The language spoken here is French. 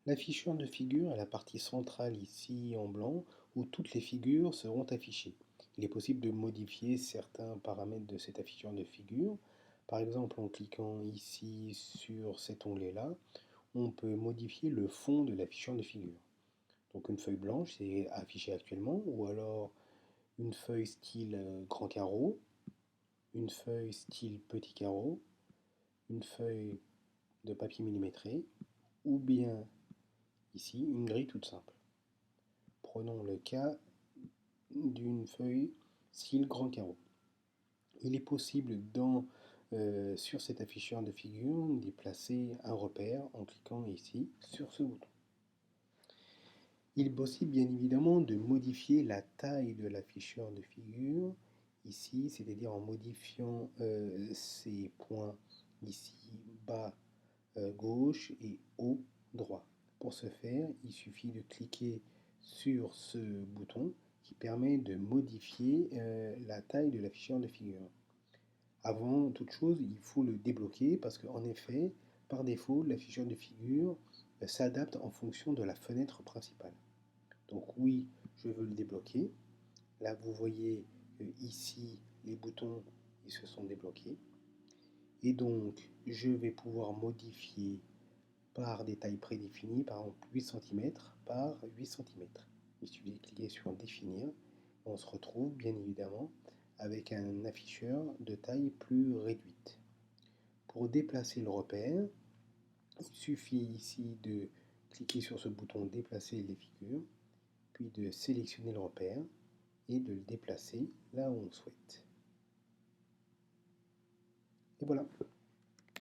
L'afficheur de figures est la partie centrale ici en blanc où toutes les figures seront affichées. Il est possible de modifier certains paramètres de cet afficheur de figures. Par exemple, en cliquant ici sur cet onglet-là, on peut modifier le fond de l'afficheur de figures. Donc une feuille blanche, c'est affiché actuellement, ou alors une feuille style grand carreau, une feuille style petit carreau, une feuille de papier millimétré, ou bien ici une grille toute simple. Prenons le cas d'une feuille style grand carreau. Il est possible sur cet afficheur de figures d'y placer un repère en cliquant ici sur ce bouton. Il est possible bien évidemment de modifier la taille de l'afficheur de figures ici, c'est-à-dire en modifiant ces points ici bas gauche et haut droit. Pour ce faire, il suffit de cliquer sur ce bouton qui permet de modifier la taille de l'afficheur de figures. Avant toute chose, il faut le débloquer parce qu'en effet, par défaut, l'afficheur de figures s'adapte en fonction de la fenêtre principale. Donc oui, je veux le débloquer. Là, vous voyez ici les boutons, ils se sont débloqués. Et donc, je vais pouvoir modifier par des tailles prédéfinies, par exemple 8 cm par 8 cm. Il suffit de cliquer sur définir. On se retrouve bien évidemment avec un afficheur de taille plus réduite. Pour déplacer le repère, il suffit ici de cliquer sur ce bouton déplacer les figures, puis de sélectionner le repère et de le déplacer là où on souhaite. Et voilà.